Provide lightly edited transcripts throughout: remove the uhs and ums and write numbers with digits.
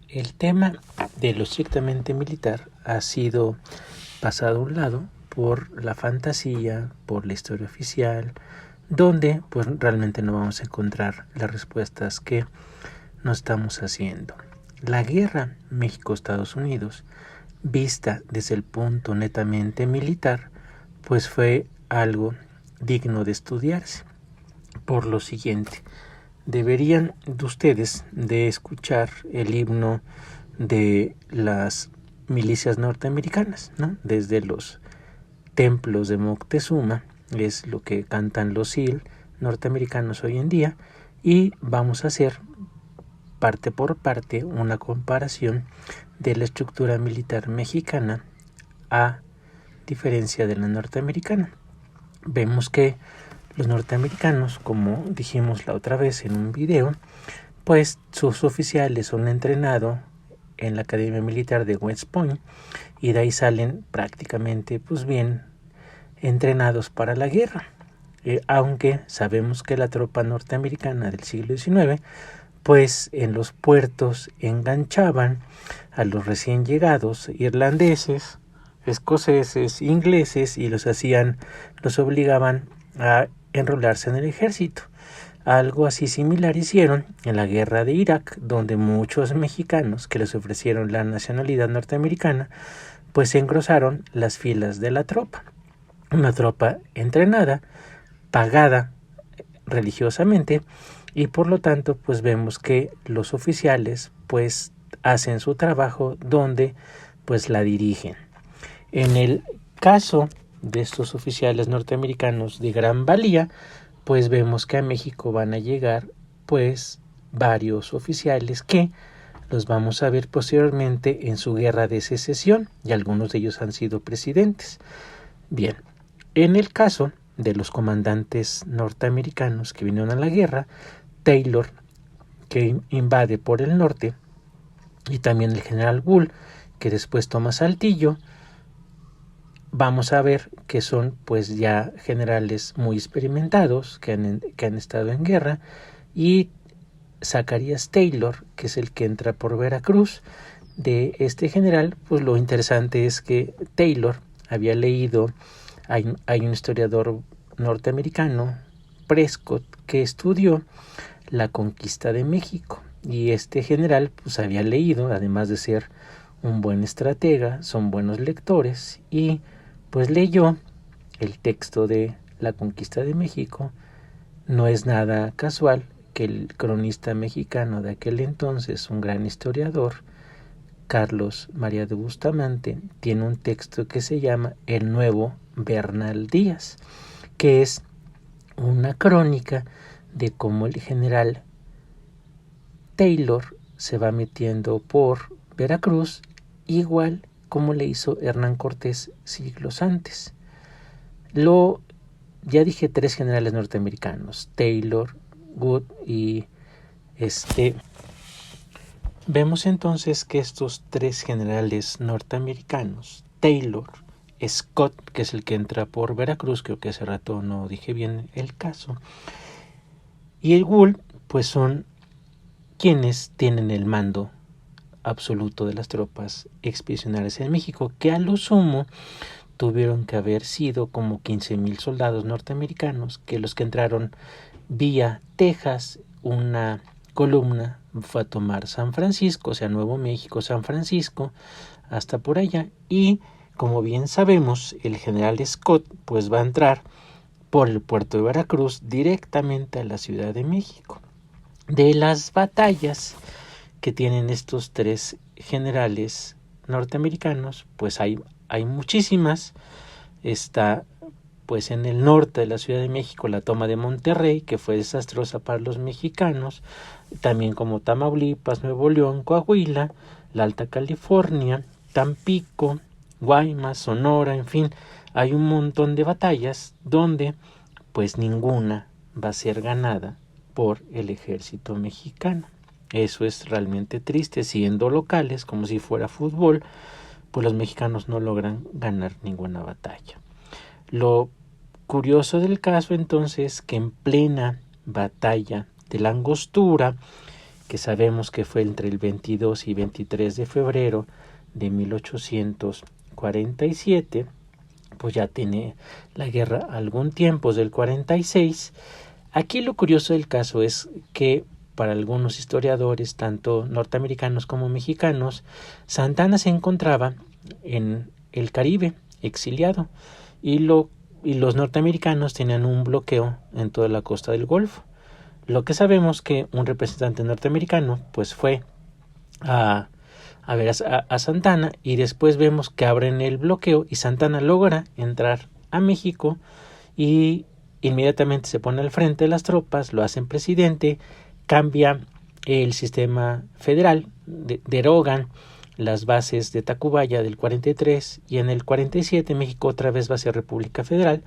El tema de lo estrictamente militar ha sido pasado a un lado por la fantasía, por la historia oficial, donde pues realmente no vamos a encontrar las respuestas que nos estamos haciendo. La guerra México-Estados Unidos, vista desde el punto netamente militar, pues fue algo digno de estudiarse. Por lo siguiente, deberían de ustedes de escuchar el himno de las milicias norteamericanas, ¿no? Desde los templos de Moctezuma, es lo que cantan los SEAL norteamericanos hoy en día, y vamos a hacer parte por parte una comparación de la estructura militar mexicana a diferencia de la norteamericana. Vemos que los norteamericanos, como dijimos la otra vez en un video, pues sus oficiales son entrenados en la Academia Militar de West Point y de ahí salen prácticamente pues bien entrenados para la guerra. Aunque sabemos que la tropa norteamericana del siglo XIX pues en los puertos enganchaban a los recién llegados irlandeses, escoceses, ingleses y los obligaban a enrolarse en el ejército. Algo así similar hicieron en la guerra de Irak, donde muchos mexicanos que les ofrecieron la nacionalidad norteamericana, pues engrosaron las filas de la tropa. Una tropa entrenada, pagada religiosamente, y por lo tanto pues vemos que los oficiales pues hacen su trabajo donde pues la dirigen. En el caso de estos oficiales norteamericanos de gran valía, pues vemos que a México van a llegar pues varios oficiales que los vamos a ver posteriormente en su guerra de secesión, y algunos de ellos han sido presidentes. Bien, en el caso de los comandantes norteamericanos que vinieron a la guerra, Taylor, que invade por el norte, y también el general Wool, que después toma Saltillo, vamos a ver que son pues ya generales muy experimentados que han estado en guerra, y Zacarías Taylor, que es el que entra por Veracruz. De este general, pues lo interesante es que Taylor había leído, hay un historiador norteamericano, Prescott, que estudió la conquista de México, y este general pues había leído, además de ser un buen estratega, son buenos lectores, y pues leyó el texto de la conquista de México. No es nada casual que el cronista mexicano de aquel entonces, un gran historiador, Carlos María de Bustamante, tiene un texto que se llama El Nuevo Bernal Díaz, que es una crónica de cómo el general Taylor se va metiendo por Veracruz, igual como le hizo Hernán Cortés siglos antes. Ya dije 3 generales norteamericanos, Taylor, Wood y Vemos entonces que estos 3 generales norteamericanos, Taylor, Scott, que es el que entra por Veracruz, creo que hace rato no dije bien el caso, y el Wool, pues son quienes tienen el mando absoluto de las tropas expedicionarias en México, que a lo sumo tuvieron que haber sido como 15,000 soldados norteamericanos, que los que entraron vía Texas, una columna fue a tomar San Francisco, o sea, Nuevo México, San Francisco, hasta por allá, y como bien sabemos, el general Scott pues va a entrar por el puerto de Veracruz directamente a la Ciudad de México. De las batallas que tienen estos 3 generales norteamericanos, pues hay muchísimas. Está pues en el norte de la Ciudad de México la toma de Monterrey, que fue desastrosa para los mexicanos, también como Tamaulipas, Nuevo León, Coahuila, la Alta California, Tampico, Guaymas, Sonora, en fin, hay un montón de batallas donde pues ninguna va a ser ganada por el ejército mexicano. Eso es realmente triste. Siendo locales, como si fuera fútbol, pues los mexicanos no logran ganar ninguna batalla. Lo curioso del caso entonces es que en plena batalla de la Angostura, que sabemos que fue entre el 22 y 23 de febrero de 1847, pues ya tiene la guerra algún tiempo, del 46. Aquí lo curioso del caso es que para algunos historiadores, tanto norteamericanos como mexicanos, Santa Anna se encontraba en el Caribe, exiliado, y los norteamericanos tenían un bloqueo en toda la costa del Golfo. Lo que sabemos que un representante norteamericano pues fue a ver a Santa Anna, y después vemos que abren el bloqueo y Santa Anna logra entrar a México y inmediatamente se pone al frente de las tropas, lo hacen presidente, cambia el sistema federal, derogan las bases de Tacubaya del 43, y en el 47 México otra vez va a ser República Federal,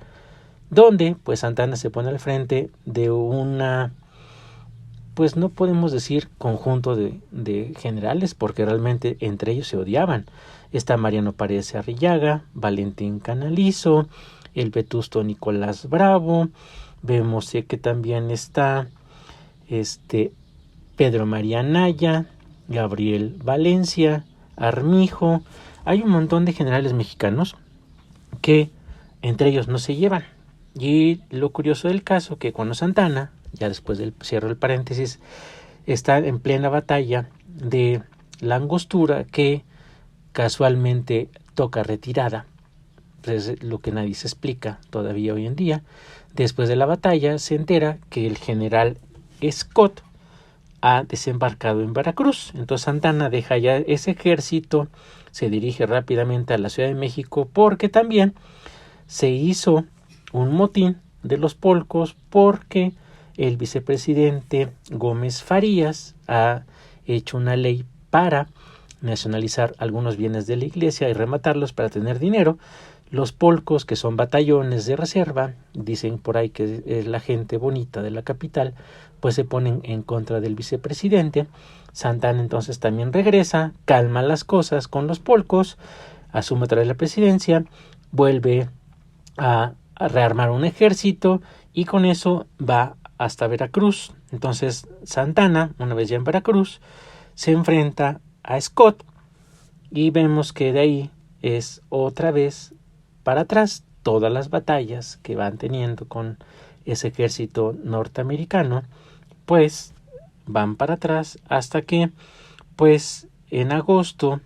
donde pues Santa Anna se pone al frente de una, pues no podemos decir conjunto de generales, porque realmente entre ellos se odiaban. Está Mariano Paredes Arrillaga, Valentín Canalizo, el vetusto Nicolás Bravo, vemos que también está Pedro María Anaya, Gabriel Valencia, Armijo. Hay un montón de generales mexicanos que entre ellos no se llevan. Y lo curioso del caso, que cuando Santa Anna, ya después del cierro del paréntesis, está en plena batalla de la Angostura, que casualmente toca retirada, pues es lo que nadie se explica todavía hoy en día. Después de la batalla se entera que el general Scott ha desembarcado en Veracruz. Entonces Santa Anna deja ya ese ejército, se dirige rápidamente a la Ciudad de México, porque también se hizo un motín de los polcos, porque el vicepresidente Gómez Farías ha hecho una ley para nacionalizar algunos bienes de la iglesia y rematarlos para tener dinero. Los polcos, que son batallones de reserva, dicen por ahí que es la gente bonita de la capital, pues se ponen en contra del vicepresidente. Santa Anna entonces también regresa, calma las cosas con los polcos, asume otra vez la presidencia, vuelve a rearmar un ejército, y con eso va hasta Veracruz. Entonces Santa Anna, una vez ya en Veracruz, se enfrenta a Scott, y vemos que de ahí es otra vez para atrás. Todas las batallas que van teniendo con ese ejército norteamericano pues van para atrás, hasta que pues en agosto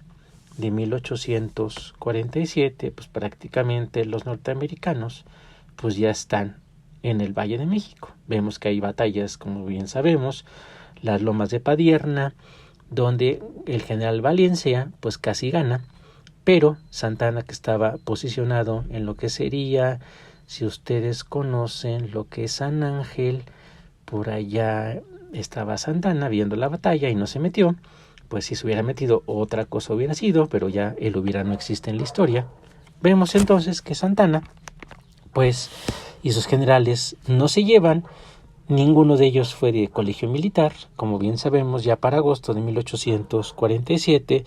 de 1847 pues prácticamente los norteamericanos pues ya están en el Valle de México. Vemos que hay batallas, como bien sabemos, las Lomas de Padierna, donde el general Valencia pues casi gana, pero Santa Anna, que estaba posicionado en lo que sería, si ustedes conocen lo que es San Ángel, por allá estaba Santa Anna viendo la batalla y no se metió. Pues si se hubiera metido, otra cosa hubiera sido, pero ya el hubiera no existe en la historia. Vemos entonces que Santa Anna pues y sus generales no se llevan. Ninguno de ellos fue de colegio militar. Como bien sabemos, ya para agosto de 1847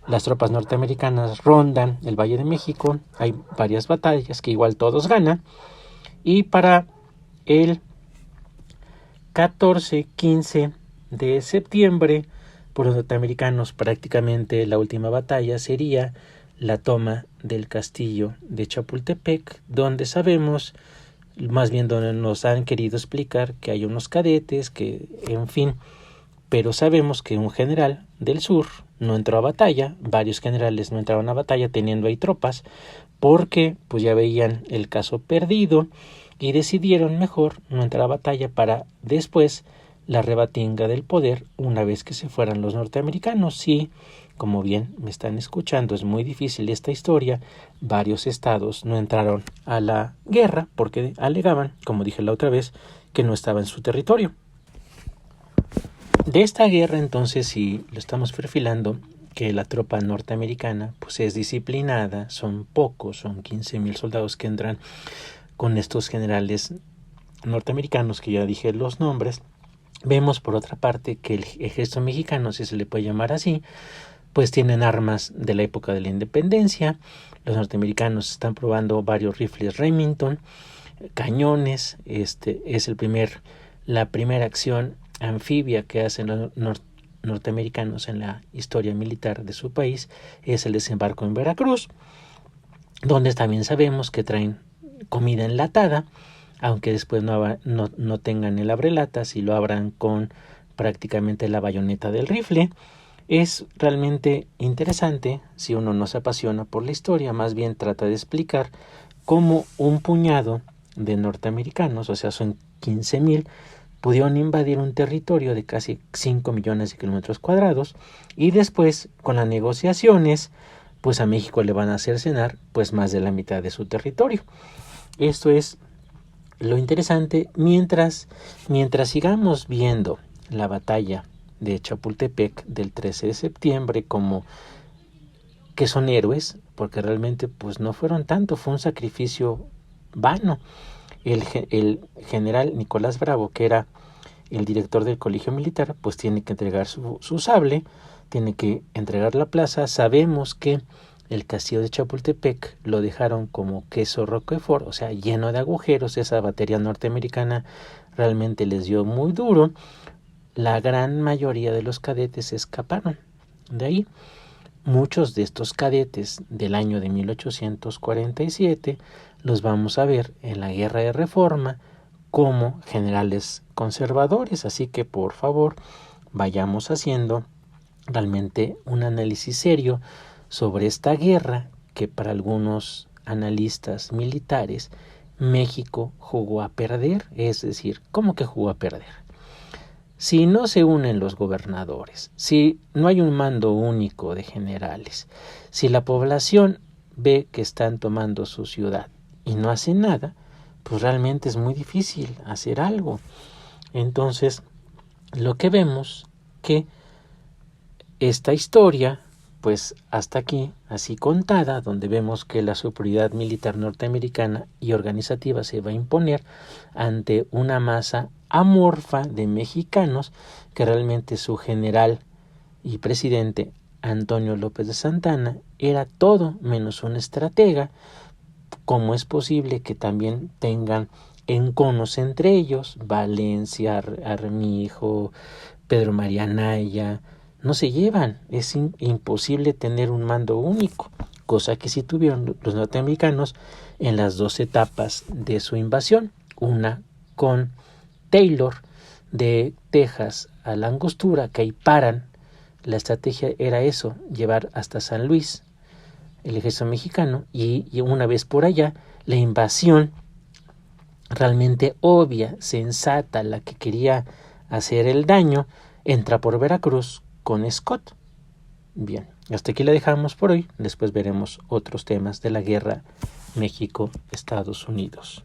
las tropas norteamericanas rondan el Valle de México. Hay varias batallas que igual todos ganan, y para el 14-15 de septiembre, por los norteamericanos, prácticamente la última batalla sería la toma del castillo de Chapultepec, donde sabemos, más bien donde nos han querido explicar que hay unos cadetes, que en fin, pero sabemos que un general del sur no entró a batalla, varios generales no entraron a batalla teniendo ahí tropas, porque pues ya veían el caso perdido y decidieron mejor no entrar a batalla para después la rebatinga del poder una vez que se fueran los norteamericanos. Sí, como bien me están escuchando, es muy difícil esta historia. Varios estados no entraron a la guerra porque alegaban, como dije la otra vez, que no estaba en su territorio. De esta guerra, entonces, si lo estamos perfilando, que la tropa norteamericana pues es disciplinada, son pocos, son 15,000 soldados que entran con estos generales norteamericanos que ya dije los nombres. Vemos por otra parte que el ejército mexicano, si se le puede llamar así, pues tienen armas de la época de la independencia. Los norteamericanos están probando varios rifles Remington, cañones. Es la primera acción anfibia que hacen norteamericanos en la historia militar de su país es el desembarco en Veracruz, donde también sabemos que traen comida enlatada, aunque después no tengan el abrelatas y lo abran con prácticamente la bayoneta del rifle. Es realmente interesante si uno no se apasiona por la historia, más bien trata de explicar cómo un puñado de norteamericanos, o sea, son 15,000, pudieron invadir un territorio de casi 5 millones de kilómetros cuadrados y después, con las negociaciones, pues a México le van a hacer cenar pues más de la mitad de su territorio. Esto es lo interesante. Mientras sigamos viendo la batalla de Chapultepec del 13 de septiembre como que son héroes, porque realmente pues no fueron tanto, fue un sacrificio vano. El general Nicolás Bravo, que era el director del colegio militar, pues tiene que entregar su sable, tiene que entregar la plaza. Sabemos que el castillo de Chapultepec lo dejaron como queso Roquefort, o sea, lleno de agujeros. Esa batería norteamericana realmente les dio muy duro. La gran mayoría de los cadetes escaparon de ahí. Muchos de estos cadetes del año de 1847 los vamos a ver en la Guerra de Reforma como generales conservadores, así que por favor vayamos haciendo realmente un análisis serio sobre esta guerra que para algunos analistas militares México jugó a perder. Es decir, ¿cómo que jugó a perder? Si no se unen los gobernadores, si no hay un mando único de generales, si la población ve que están tomando su ciudad y no hace nada, pues realmente es muy difícil hacer algo. Entonces, lo que vemos que esta historia, pues hasta aquí, así contada, donde vemos que la superioridad militar norteamericana y organizativa se va a imponer ante una masa amorfa de mexicanos, que realmente su general y presidente Antonio López de Santana era todo menos un estratega. ¿Cómo es posible que también tengan enconos entre ellos? Valencia, Armijo, Pedro María Anaya, no se llevan. Es imposible tener un mando único, cosa que sí tuvieron los norteamericanos en las dos etapas de su invasión. Una con Taylor de Texas a la Angostura, que ahí paran. La estrategia era eso, llevar hasta San Luis el ejército mexicano, y una vez por allá, la invasión realmente obvia, sensata, la que quería hacer el daño, entra por Veracruz con Scott. Bien, hasta aquí la dejamos por hoy. Después veremos otros temas de la guerra México-Estados Unidos.